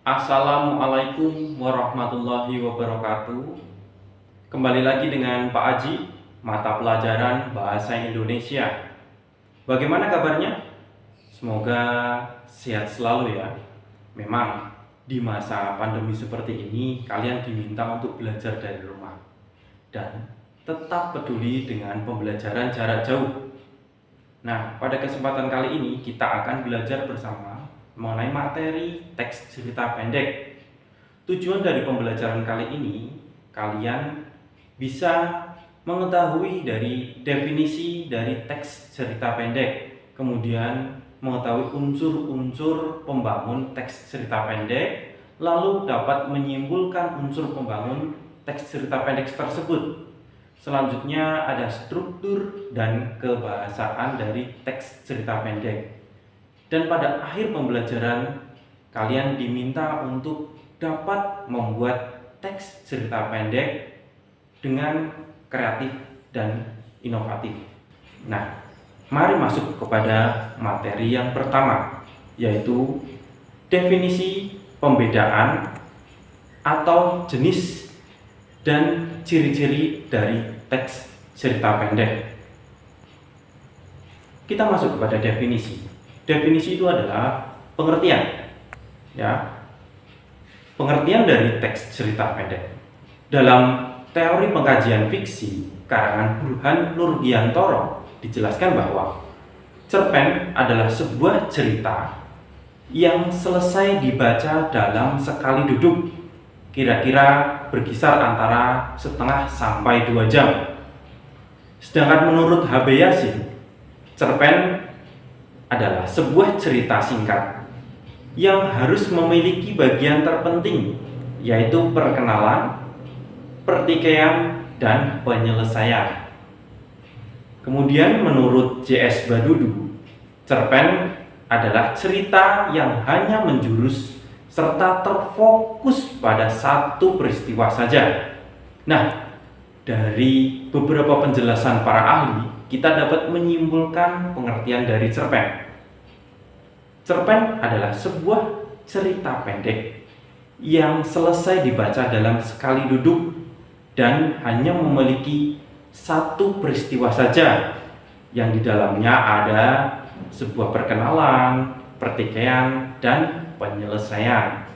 Assalamualaikum warahmatullahi wabarakatuh. Kembali lagi dengan Pak Aji, mata pelajaran Bahasa Indonesia. Bagaimana kabarnya? Semoga sehat selalu ya. Memang di masa pandemi seperti ini kalian diminta untuk belajar dari rumah dan tetap peduli dengan pembelajaran jarak jauh. Nah, pada kesempatan kali ini kita akan belajar bersama mengenai materi teks cerita pendek. Tujuan dari pembelajaran kali ini, kalian bisa mengetahui dari definisi dari teks cerita pendek, kemudian mengetahui unsur-unsur pembangun teks cerita pendek, lalu dapat menyimpulkan unsur pembangun teks cerita pendek tersebut. Selanjutnya ada struktur dan kebahasaan dari teks cerita pendek. Dan pada akhir pembelajaran, kalian diminta untuk dapat membuat teks cerita pendek dengan kreatif dan inovatif. Nah, mari masuk kepada materi yang pertama, yaitu definisi pembedaan atau jenis dan ciri-ciri dari teks cerita pendek. Kita masuk kepada definisi. Definisi itu adalah pengertian, ya. Pengertian dari teks cerita pendek. Dalam teori pengkajian fiksi karangan Burhan Nurdiantoro dijelaskan bahwa cerpen adalah sebuah cerita yang selesai dibaca dalam sekali duduk, kira-kira berkisar antara setengah sampai 2 jam. Sedangkan menurut H.B. Yasin, cerpen adalah sebuah cerita singkat yang harus memiliki bagian terpenting, yaitu perkenalan, pertikaian, dan penyelesaian. Kemudian menurut J.S. Badudu, cerpen adalah cerita yang hanya menjurus serta terfokus pada satu peristiwa saja. Nah, dari beberapa penjelasan para ahli, kita dapat menyimpulkan pengertian dari cerpen. Cerpen adalah sebuah cerita pendek yang selesai dibaca dalam sekali duduk dan hanya memiliki satu peristiwa saja, yang di dalamnya ada sebuah perkenalan, pertikaian, dan penyelesaian.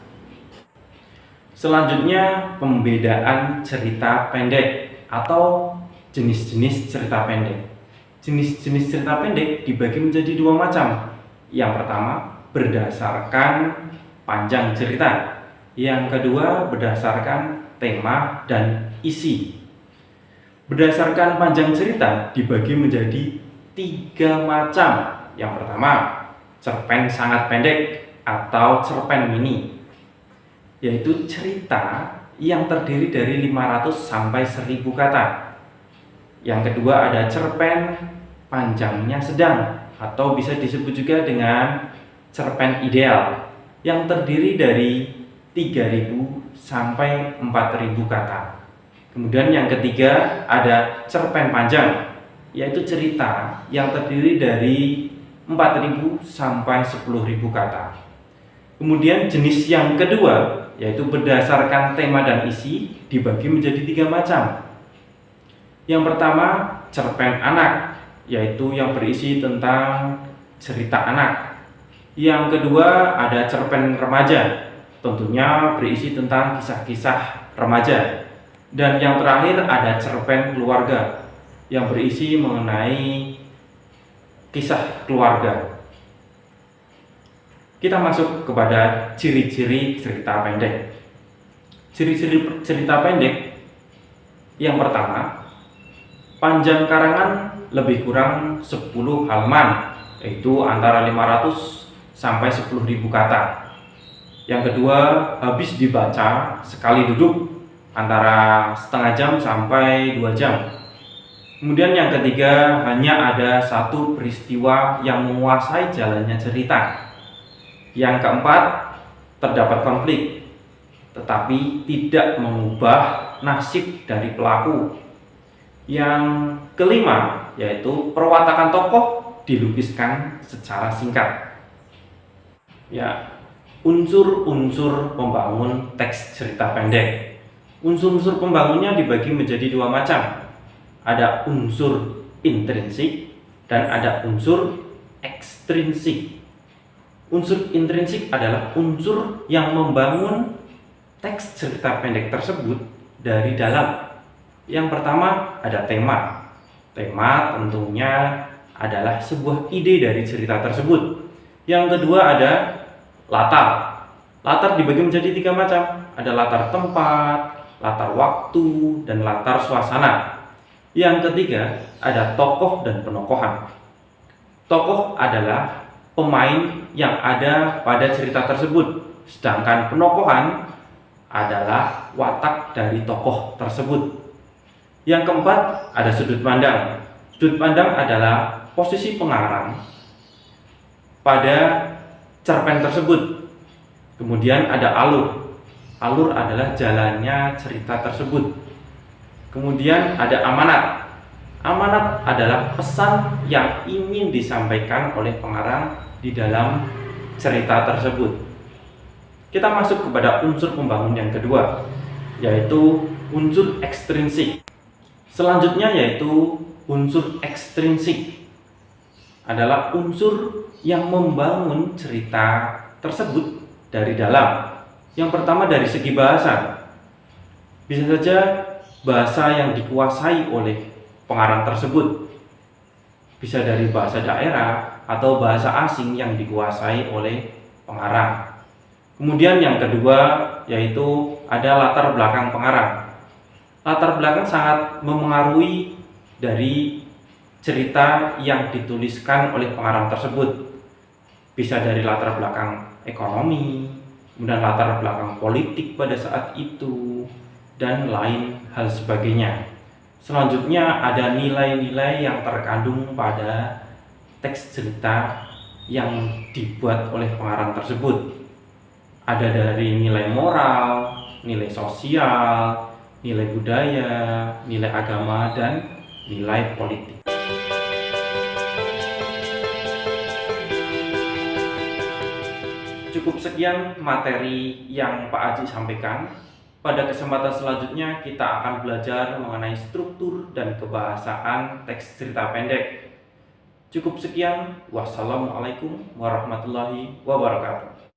Selanjutnya, pembedaan cerita pendek atau jenis-jenis cerita pendek. Jenis-jenis cerita pendek dibagi menjadi 2 macam. Yang pertama, berdasarkan panjang cerita. Yang kedua, berdasarkan tema dan isi. Berdasarkan panjang cerita dibagi menjadi 3 macam. Yang pertama, cerpen sangat pendek atau cerpen mini, yaitu cerita yang terdiri dari 500 sampai 1000 kata. Yang kedua ada cerpen panjangnya sedang atau bisa disebut juga dengan cerpen ideal yang terdiri dari 3000 sampai 4000 kata. Kemudian yang ketiga ada cerpen panjang, yaitu cerita yang terdiri dari 4000 sampai 10000 kata. Kemudian jenis yang kedua, yaitu berdasarkan tema dan isi, dibagi menjadi 3 macam. Yang pertama, cerpen anak, yaitu yang berisi tentang cerita anak. Yang kedua, ada cerpen remaja, tentunya berisi tentang kisah-kisah remaja. Dan yang terakhir ada cerpen keluarga, yang berisi mengenai kisah keluarga. Kita masuk kepada ciri-ciri cerita pendek. Ciri-ciri cerita pendek yang pertama, panjang karangan lebih kurang 10 halaman, yaitu antara 500 sampai 10.000 kata. Yang kedua, habis dibaca sekali duduk antara setengah jam sampai 2 jam. Kemudian yang ketiga, hanya ada satu peristiwa yang menguasai jalannya cerita. Yang keempat, terdapat konflik, tetapi tidak mengubah nasib dari pelaku. Yang kelima, yaitu perwatakan tokoh dilukiskan secara singkat. Ya, Unsur-unsur pembangun teks cerita pendek. Unsur-unsur pembangunnya dibagi menjadi dua macam. Ada unsur intrinsik dan ada unsur ekstrinsik. Unsur intrinsik adalah unsur yang membangun teks cerita pendek tersebut dari dalam. Yang pertama ada tema. Tema tentunya adalah sebuah ide dari cerita tersebut. Yang kedua ada latar. Latar dibagi menjadi tiga macam. Ada latar tempat, latar waktu, dan latar suasana. Yang ketiga ada tokoh dan penokohan. Tokoh adalah pemain yang ada pada cerita tersebut, sedangkan penokohan adalah watak dari tokoh tersebut. Yang keempat ada sudut pandang. Sudut pandang adalah posisi pengarang pada cerpen tersebut. Kemudian ada alur. Alur adalah jalannya cerita tersebut. Kemudian ada amanat. Amanat adalah pesan yang ingin disampaikan oleh pengarang di dalam cerita tersebut. Kita masuk kepada unsur pembangun yang kedua, yaitu unsur ekstrinsik. Selanjutnya yaitu unsur ekstrinsik adalah unsur yang membangun cerita tersebut dari dalam. Yang pertama dari segi bahasa. Bisa saja bahasa yang dikuasai oleh pengarang tersebut. Bisa dari bahasa daerah atau bahasa asing yang dikuasai oleh pengarang. Kemudian yang kedua yaitu ada latar belakang pengarang. Latar belakang sangat memengaruhi dari cerita yang dituliskan oleh pengarang tersebut. Bisa dari latar belakang ekonomi, kemudian latar belakang politik pada saat itu, dan lain hal sebagainya. Selanjutnya ada nilai-nilai yang terkandung pada teks cerita yang dibuat oleh pengarang tersebut. Ada dari nilai moral, nilai sosial, nilai budaya, nilai agama, dan nilai politik. Cukup sekian materi yang Pak Aji sampaikan. Pada kesempatan selanjutnya kita akan belajar mengenai struktur dan kebahasaan teks cerita pendek. Cukup sekian. Wassalamualaikum warahmatullahi wabarakatuh.